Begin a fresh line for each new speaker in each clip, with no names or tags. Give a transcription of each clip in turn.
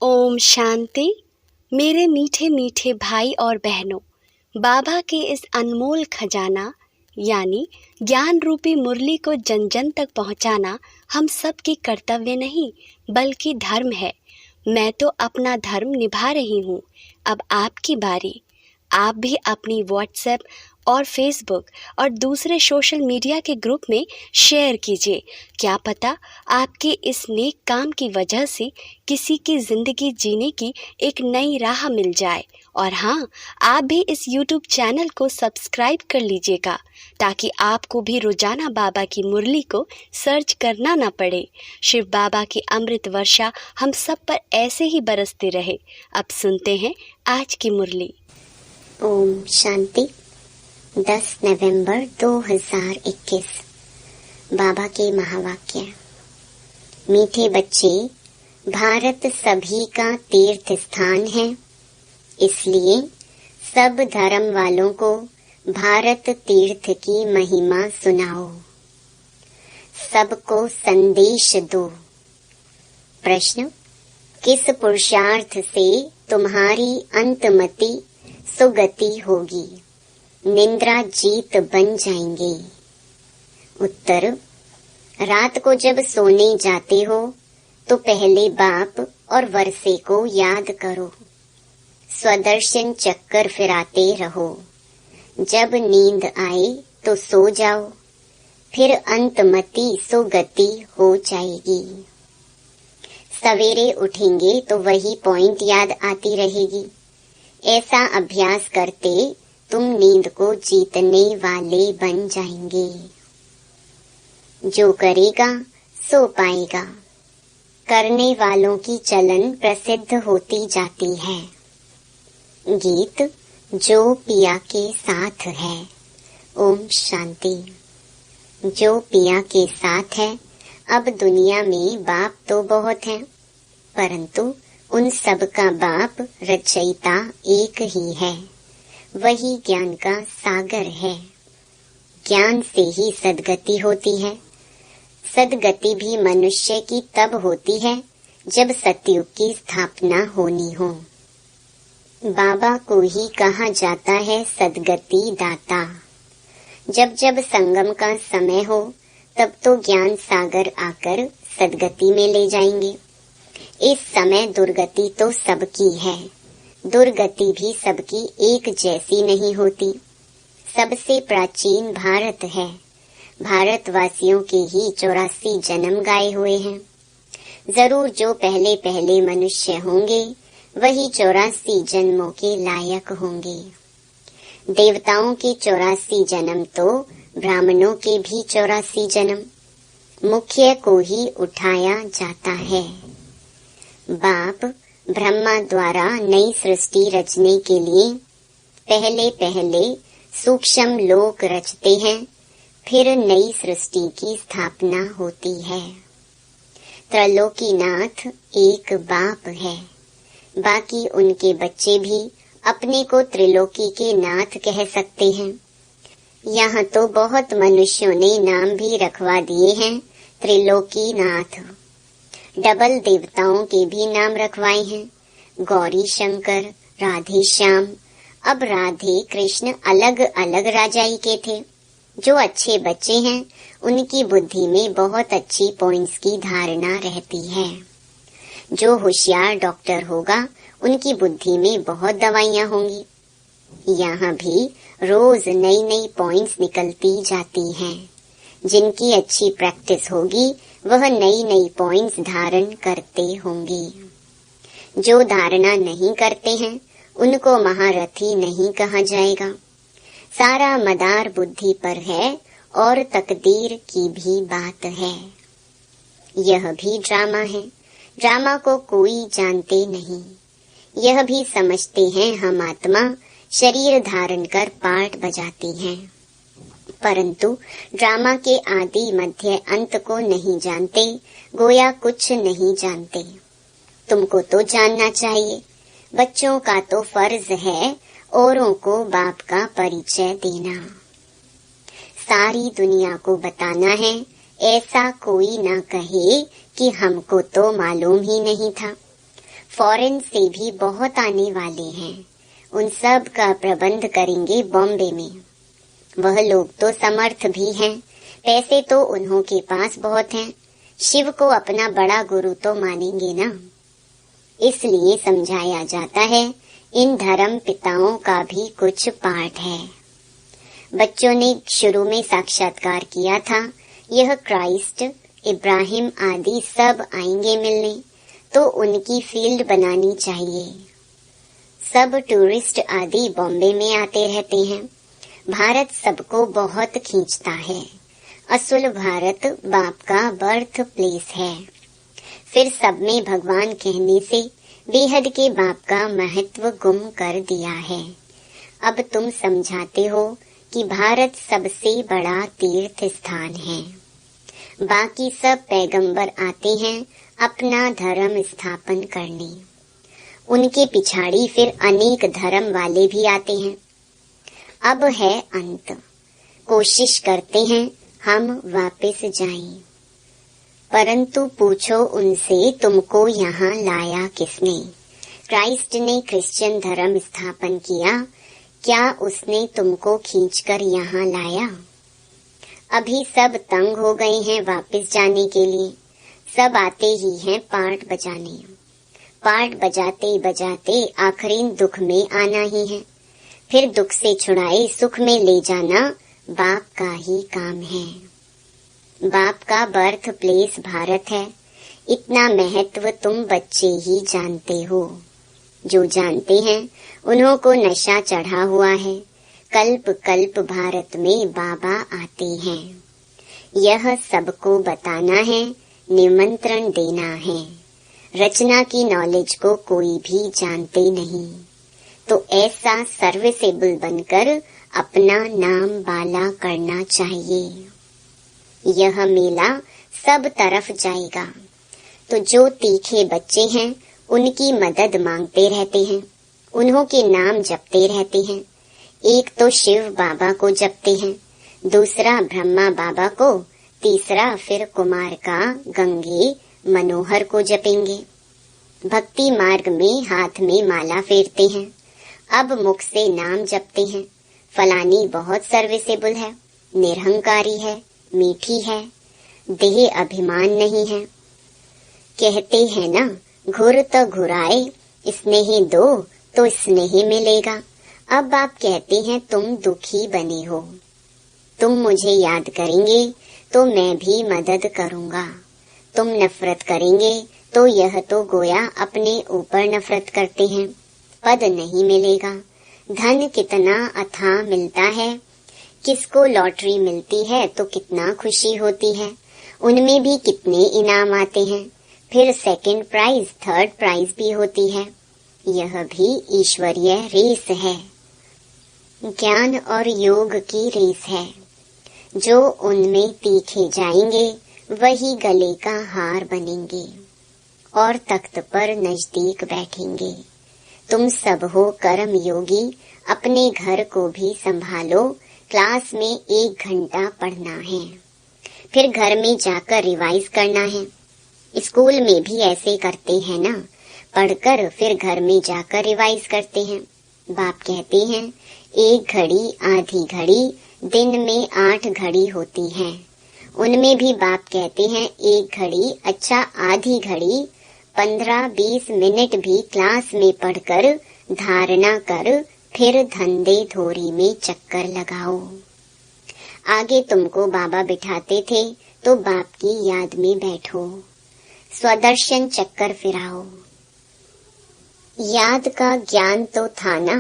ओम शांति। मेरे मीठे मीठे भाई और बहनों, बाबा के इस अनमोल खजाना यानी ज्ञान रूपी मुरली को जन जन तक पहुंचाना हम सब की कर्तव्य नहीं बल्कि धर्म है। मैं तो अपना धर्म निभा रही हूँ। अब आपकी बारी। आप भी अपनी व्हाट्सएप और फेसबुक और दूसरे सोशल मीडिया के ग्रुप में शेयर कीजिए। क्या पता आपके इस नेक काम की वजह से किसी की ज़िंदगी जीने की एक नई राह मिल जाए। और हाँ, आप भी इस यूट्यूब चैनल को सब्सक्राइब कर लीजिएगा ताकि आपको भी रोजाना बाबा की मुरली को सर्च करना ना पड़े। शिव बाबा की अमृत वर्षा हम सब पर ऐसे ही बरसते रहे। अब सुनते हैं आज की मुरली।
ओम शांति। 10 नवंबर 2021। बाबा के महावाक्य। मीठे बच्चे, भारत सभी का तीर्थ स्थान है, इसलिए सब धर्म वालों को भारत तीर्थ की महिमा सुनाओ, सबको संदेश दो। प्रश्न: किस पुरुषार्थ से तुम्हारी अंतमति सुगति होगी, निंद्रा जीत बन जाएंगे? उत्तर: रात को जब सोने जाते हो तो पहले बाप और वर्षे को याद करो, स्वदर्शन चक्कर फिराते रहो। जब नींद आए तो सो जाओ, फिर अंतमति सुगति हो जाएगी। सवेरे उठेंगे तो वही पॉइंट याद आती रहेगी। ऐसा अभ्यास करते तुम नींद को जीतने वाले बन जाएंगे। जो करेगा सो पाएगा। करने वालों की चलन प्रसिद्ध होती जाती है। गीत जो पिया के साथ है। ओम शांति। जो पिया के साथ है। अब दुनिया में बाप तो बहुत हैं, परंतु उन सब का बाप रचयिता एक ही है। वही ज्ञान का सागर है। ज्ञान से ही सद्गति होती है। सद्गति भी मनुष्य की तब होती है जब सतयुग की स्थापना होनी हो। बाबा को ही कहा जाता है सद्गति दाता। जब जब संगम का समय हो तब तो ज्ञान सागर आकर सद्गति में ले जाएंगे। इस समय दुर्गति तो सबकी है। दुर्गति भी सबकी एक जैसी नहीं होती। सबसे प्राचीन भारत है। भारतवासियों के ही 84 जन्म गाए हुए हैं। जरूर जो पहले पहले मनुष्य होंगे वही 84 जन्मों के लायक होंगे। देवताओं के 84 जन्म तो ब्राह्मणों के भी 84 जन्म। मुख्य को ही उठाया जाता है। बाप ब्रह्मा द्वारा नई सृष्टि रचने के लिए पहले पहले सूक्ष्म लोक रचते हैं, फिर नई सृष्टि की स्थापना होती है। त्रैलोकीनाथ एक बाप है। बाकी उनके बच्चे भी अपने को त्रिलोकी के नाथ कह सकते हैं। यहाँ तो बहुत मनुष्यों ने नाम भी रखवा दिए हैं त्रिलोकीनाथ। डबल देवताओं के भी नाम रखवाए हैं, गौरी शंकर, राधे श्याम। अब राधे कृष्ण अलग अलग राजाई के थे। जो अच्छे बच्चे हैं उनकी बुद्धि में बहुत अच्छी पॉइंट्स की धारणा रहती है। जो होशियार डॉक्टर होगा उनकी बुद्धि में बहुत दवाइयाँ होंगी। यहाँ भी रोज नई नई पॉइंट्स निकलती जाती हैं। जिनकी अच्छी प्रैक्टिस होगी वह नई नई पॉइंट्स धारण करते होंगे। जो धारणा नहीं करते हैं उनको महारथी नहीं कहा जाएगा। सारा मदार बुद्धि पर है और तकदीर की भी बात है। यह भी ड्रामा है। ड्रामा को कोई जानते नहीं। यह भी समझते हैं हम आत्मा शरीर धारण कर पार्ट बजाती हैं, परंतु ड्रामा के आदि मध्य अंत को नहीं जानते, गोया कुछ नहीं जानते। तुमको तो जानना चाहिए। बच्चों का तो फर्ज है औरों को बाप का परिचय देना। सारी दुनिया को बताना है, ऐसा कोई न कहे कि हमको तो मालूम ही नहीं था। फॉरेन से भी बहुत आने वाले हैं। उन सब का प्रबंध करेंगे बॉम्बे में। वह लोग तो समर्थ भी हैं, पैसे तो उन्हों के पास बहुत हैं। शिव को अपना बड़ा गुरु तो मानेंगे ना। इसलिए समझाया जाता है इन धर्म पिताओं का भी कुछ पाठ है। बच्चों ने शुरू में साक्षात्कार किया था, यह क्राइस्ट, इब्राहिम आदि सब आएंगे मिलने, तो उनकी फील्ड बनानी चाहिए। सब टूरिस्ट आदि बॉम्बे में आते रहते हैं। भारत सबको बहुत खींचता है। असल भारत बाप का बर्थ प्लेस है। फिर सब में भगवान कहने से बेहद के बाप का महत्व गुम कर दिया है। अब तुम समझाते हो कि भारत सबसे बड़ा तीर्थ स्थान है। बाकी सब पैगंबर आते हैं अपना धर्म स्थापन करने। उनके पिछाड़ी फिर अनेक धर्म वाले भी आते हैं। अब है अंत। कोशिश करते हैं हम वापस जाएं। परंतु पूछो उनसे तुमको यहाँ लाया किसने? क्राइस्ट ने क्रिश्चियन धर्म स्थापन किया, क्या उसने तुमको खींचकर यहाँ लाया? अभी सब तंग हो गए हैं वापस जाने के लिए। सब आते ही हैं पार्ट बजाने। पार्ट बजाते बजाते आखिरी दुख में आना ही है। फिर दुख से छुड़ाए सुख में ले जाना बाप का ही काम है। बाप का बर्थ प्लेस भारत है। इतना महत्व तुम बच्चे ही जानते हो। जो जानते हैं उन्हों को नशा चढ़ा हुआ है। कल्प कल्प भारत में बाबा आते हैं। यह सबको बताना है, निमंत्रण देना है। रचना की नॉलेज को कोई भी जानते नहीं, तो ऐसा सर्विसेबल बनकर अपना नाम बाला करना चाहिए। यह मेला सब तरफ जाएगा, तो जो तीखे बच्चे हैं उनकी मदद मांगते रहते हैं, उन्हों के नाम जपते रहते हैं। एक तो शिव बाबा को जपते हैं, दूसरा ब्रह्मा बाबा को, तीसरा फिर कुमार का गंगे मनोहर को जपेंगे। भक्ति मार्ग में हाथ में माला फेरते हैं। अब मुख से नाम जपते हैं। फलानी बहुत सर्विसेबल है, निरहंकारी है, मीठी है, देह अभिमान नहीं है। कहते हैं ना, घुर तो घुराए, स्नेह दो तो स्नेह मिलेगा। अब आप कहते हैं तुम दुखी बने हो, तुम मुझे याद करेंगे तो मैं भी मदद करूँगा। तुम नफरत करेंगे तो यह तो गोया अपने ऊपर नफरत करते हैं। पद नहीं मिलेगा। धन कितना अथाह मिलता है। किसको लॉटरी मिलती है तो कितना खुशी होती है। उनमें भी कितने इनाम आते हैं। फिर सेकंड प्राइज, थर्ड प्राइज भी होती है। यह भी ईश्वरीय रेस है, ज्ञान और योग की रेस है। जो उनमें तीखे जाएंगे वही गले का हार बनेंगे और तख्त पर नजदीक बैठेंगे। तुम सब हो कर्म योगी, अपने घर को भी संभालो। क्लास में 1 घंटा पढ़ना है, फिर घर में जाकर रिवाइज करना है। स्कूल में भी ऐसे करते हैं ना, पढ़कर फिर घर में जाकर रिवाइज करते हैं। बाप कहते हैं 1 घड़ी आधी घड़ी, दिन में 8 घड़ी होती है। उनमें भी बाप कहते हैं 1 घड़ी, अच्छा आधी घड़ी, 15-20 मिनट भी क्लास में पढ़कर धारणा कर, फिर धंधे धोरी में चक्कर लगाओ। आगे तुमको बाबा बिठाते थे तो बाप की याद में बैठो, स्वदर्शन चक्कर फिराओ। याद का ज्ञान तो था ना।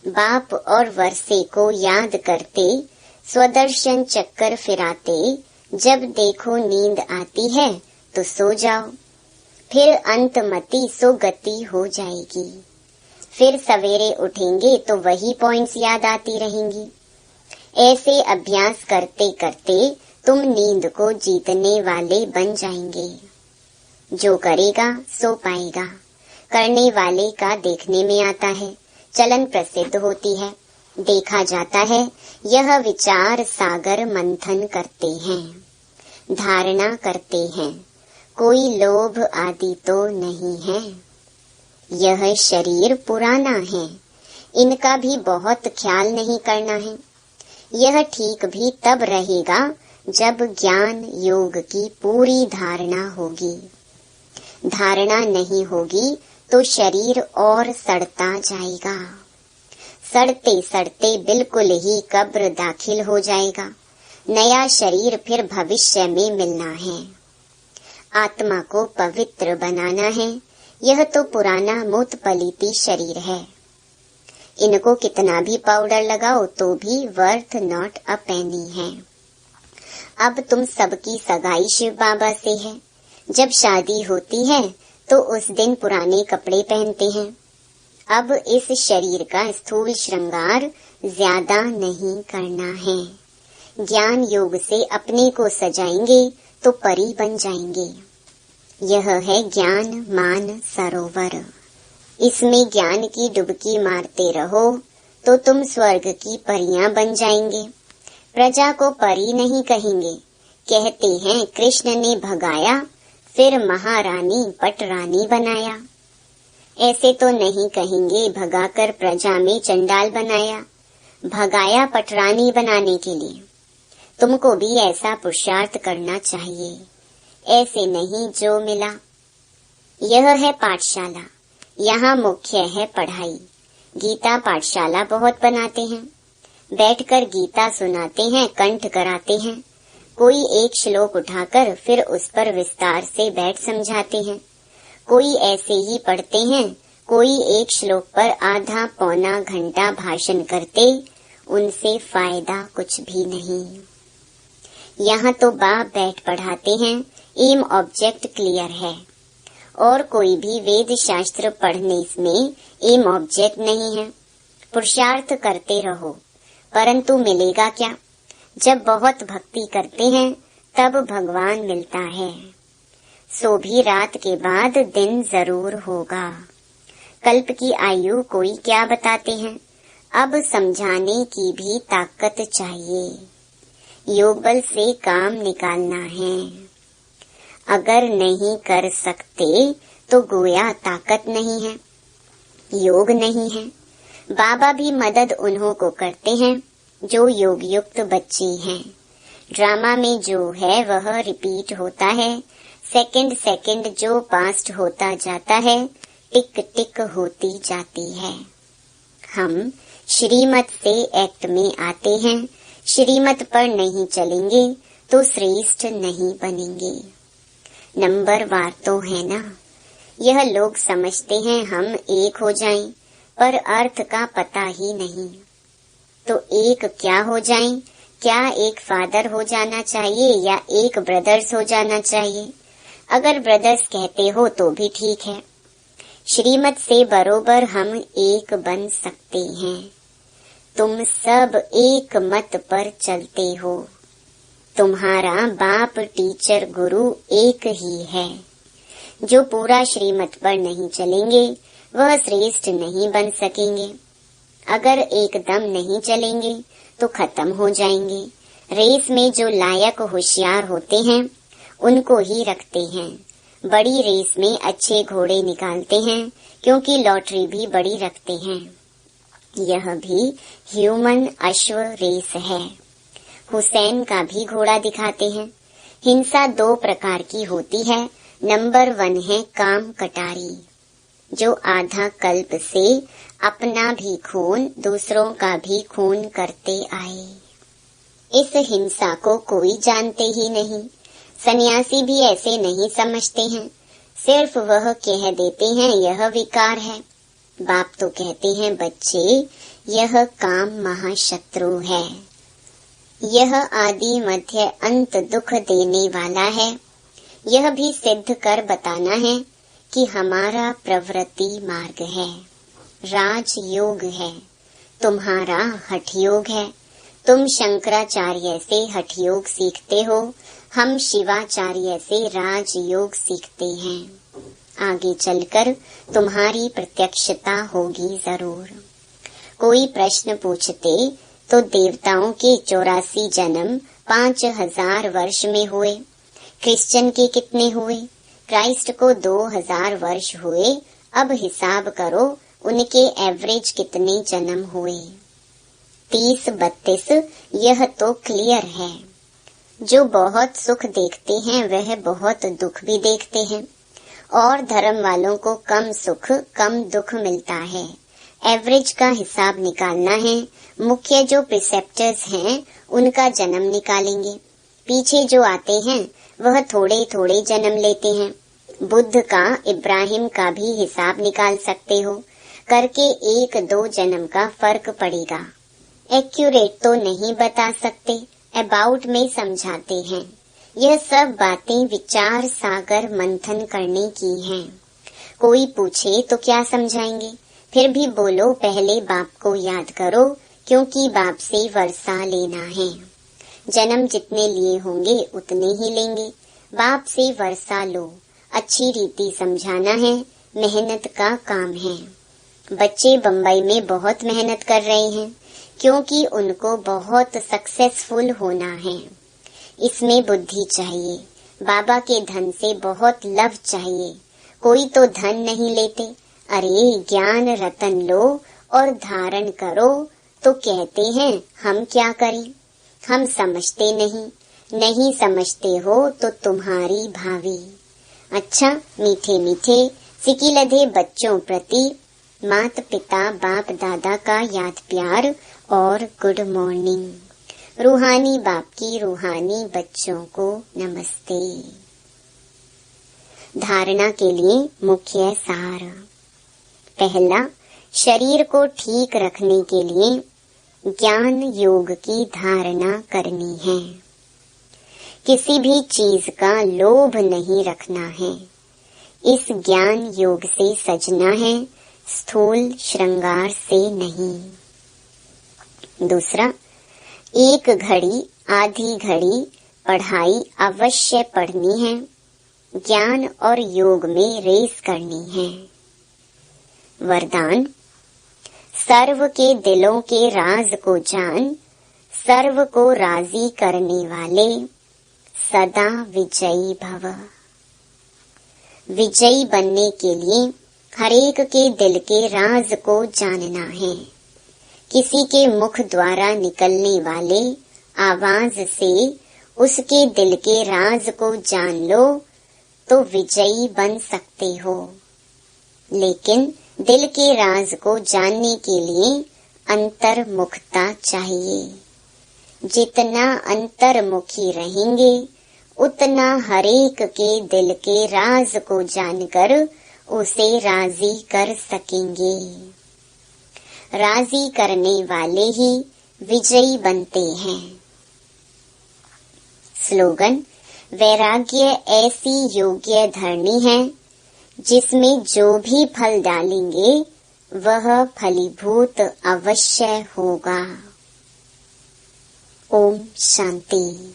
बाप और वर्षे को याद करते, स्वदर्शन चक्कर फिराते। जब देखो नींद आती है तो सो जाओ, फिर अंतमति सो गति हो जाएगी। फिर सवेरे उठेंगे तो वही पॉइंट्स याद आती रहेंगी। ऐसे अभ्यास करते करते तुम नींद को जीतने वाले बन जाएंगे। जो करेगा सो पाएगा। करने वाले का देखने में आता है, चलन प्रसिद्ध होती है, देखा जाता है। यह विचार सागर मंथन करते हैं, धारणा करते हैं। कोई लोभ आदि तो नहीं है। यह शरीर पुराना है, इनका भी बहुत ख्याल नहीं करना है। यह ठीक भी तब रहेगा जब ज्ञान योग की पूरी धारणा होगी। धारणा नहीं होगी तो शरीर और सड़ता जाएगा। सड़ते सड़ते बिल्कुल ही कब्र दाखिल हो जाएगा। नया शरीर फिर भविष्य में मिलना है। आत्मा को पवित्र बनाना है। यह तो पुराना मूत पलीती शरीर है। इनको कितना भी पाउडर लगाओ तो भी वर्थ नॉट अ पेनी है। अब तुम सबकी सगाई शिव बाबा से है। जब शादी होती है तो उस दिन पुराने कपड़े पहनते हैं। अब इस शरीर का स्थूल श्रृंगार ज्यादा नहीं करना है। ज्ञान योग से अपने को सजाएंगे तो परी बन जाएंगे। यह है ज्ञान मान सरोवर। इसमें ज्ञान की डुबकी मारते रहो तो तुम स्वर्ग की परियां बन जाएंगे। प्रजा को परी नहीं कहेंगे। कहते हैं कृष्ण ने भगाया फिर महारानी पटरानी बनाया। ऐसे तो नहीं कहेंगे भगाकर प्रजा में चंडाल बनाया। भगाया पटरानी बनाने के लिए। तुमको भी ऐसा पुरुषार्थ करना चाहिए। ऐसे नहीं जो मिला। यह है पाठशाला। यहाँ मुख्य है पढ़ाई। गीता पाठशाला बहुत बनाते हैं। बैठकर गीता सुनाते हैं, कंठ कराते हैं। कोई एक श्लोक उठाकर फिर उस पर विस्तार से बैठ समझाते हैं। कोई ऐसे ही पढ़ते हैं। कोई एक श्लोक पर आधा पौना घंटा भाषण करते। उनसे फायदा कुछ भी नहीं। यहाँ तो बाप बैठ पढ़ाते हैं। एम ऑब्जेक्ट क्लियर है। और कोई भी वेद शास्त्र पढ़ने में एम ऑब्जेक्ट नहीं है। पुरुषार्थ करते रहो, परंतु मिलेगा क्या? जब बहुत भक्ति करते हैं तब भगवान मिलता है। सो भी रात के बाद दिन जरूर होगा। कल्प की आयु कोई क्या बताते हैं। अब समझाने की भी ताकत चाहिए। योग बल से काम निकालना है। अगर नहीं कर सकते तो गोया ताकत नहीं है, योग नहीं है। बाबा भी मदद उन्हों को करते हैं जो योग युक्त बच्चे हैं। ड्रामा में जो है वह रिपीट होता है। सेकंड सेकंड जो पास्ट होता जाता है, टिक टिक होती जाती है। हम श्रीमत से एक्ट में आते हैं। श्रीमत पर नहीं चलेंगे तो श्रेष्ठ नहीं बनेंगे। नंबर वार तो है ना। यह लोग समझते हैं हम एक हो जाएं, पर अर्थ का पता ही नहीं। तो एक क्या हो जाएं? क्या एक फादर हो जाना चाहिए या एक ब्रदर्स हो जाना चाहिए? अगर ब्रदर्स कहते हो तो भी ठीक है। श्रीमत से बरोबर हम एक बन सकते हैं। तुम सब एक मत पर चलते हो। तुम्हारा बाप टीचर गुरु एक ही है। जो पूरा श्रीमत पर नहीं चलेंगे वह श्रेष्ठ नहीं बन सकेंगे। अगर एकदम नहीं चलेंगे तो खत्म हो जाएंगे। रेस में जो लायक होशियार होते हैं उनको ही रखते हैं। बड़ी रेस में अच्छे घोड़े निकालते हैं क्योंकि लॉटरी भी बड़ी रखते हैं। यह भी ह्यूमन अश्व रेस है। हुसैन का भी घोड़ा दिखाते हैं। हिंसा दो प्रकार की होती है। नंबर 1 है काम कटारी, जो आधा कल्प से अपना भी खून दूसरों का भी खून करते आए। इस हिंसा को कोई जानते ही नहीं। सन्यासी भी ऐसे नहीं समझते हैं। सिर्फ वह कह देते हैं यह विकार है। बाप तो कहते हैं बच्चे, यह काम महाशत्रु है। यह आदि मध्य अंत दुख देने वाला है। यह भी सिद्ध कर बताना है कि हमारा प्रवृत्ति मार्ग है, राज योग है, तुम्हारा हठ योग है। तुम शंकराचार्य से हठ योग सीखते हो, हम शिवाचार्य से राज योग सीखते हैं। आगे चलकर तुम्हारी प्रत्यक्षता होगी जरूर। कोई प्रश्न पूछते तो देवताओं के 84 जन्म 5000 वर्ष में हुए। क्रिश्चियन के कितने हुए? क्राइस्ट को 2000 वर्ष हुए, अब हिसाब करो उनके एवरेज कितने जन्म हुए। 30, 32, यह तो क्लियर है। जो बहुत सुख देखते हैं वह बहुत दुख भी देखते हैं, और धर्म वालों को कम सुख कम दुख मिलता है। एवरेज का हिसाब निकालना है। मुख्य जो प्रिसेप्टर्स हैं उनका जन्म निकालेंगे, पीछे जो आते हैं वह थोड़े थोड़े जन्म लेते हैं। बुद्ध का, इब्राहिम का भी हिसाब निकाल सकते हो, करके 1-2 जन्म का फर्क पड़ेगा। एक्यूरेट तो नहीं बता सकते, अबाउट में समझाते हैं। यह सब बातें विचार सागर मंथन करने की हैं। कोई पूछे तो क्या समझाएंगे? फिर भी बोलो पहले बाप को याद करो, क्योंकि बाप से वर्षा लेना है। जन्म जितने लिए होंगे उतने ही लेंगे। बाप से वर्षा लो, अच्छी रीति समझाना है, मेहनत का काम है। बच्चे बम्बई में बहुत मेहनत कर रहे हैं, क्योंकि उनको बहुत सक्सेसफुल होना है। इसमें बुद्धि चाहिए। बाबा के धन से बहुत लव चाहिए। कोई तो धन नहीं लेते, अरे ज्ञान रतन लो और धारण करो, तो कहते हैं हम क्या करें, हम समझते नहीं समझते हो तो तुम्हारी भावी। अच्छा, मीठे मीठे सिकिलधे बच्चों प्रति मात पिता बाप दादा का याद प्यार और गुड मॉर्निंग। रूहानी बाप की रूहानी बच्चों को नमस्ते। धारणा के लिए मुख्य सार। पहला, शरीर को ठीक रखने के लिए ज्ञान योग की धारणा करनी है। किसी भी चीज का लोभ नहीं रखना है। इस ज्ञान योग से सजना है, स्थूल श्रृंगार से नहीं। दूसरा, एक घड़ी आधी घड़ी पढ़ाई अवश्य पढ़नी है। ज्ञान और योग में रेस करनी है। वरदान, सर्व के दिलों के राज को जान, सर्व को राजी करने वाले सदा विजयी भव। विजयी बनने के लिए हरेक के दिल के राज को जानना है। किसी के मुख द्वारा निकलने वाले आवाज से उसके दिल के राज को जान लो तो विजयी बन सकते हो। लेकिन दिल के राज को जानने के लिए अंतर्मुखता चाहिए। जितना अंतर्मुखी रहेंगे उतना हरेक के दिल के राज को जानकर उसे राजी कर सकेंगे। राजी करने वाले ही विजयी बनते हैं। स्लोगन, वैराग्य ऐसी योग्य धरनी है जिसमें जो भी फल डालेंगे वह फलीभूत अवश्य होगा। ओम शांति।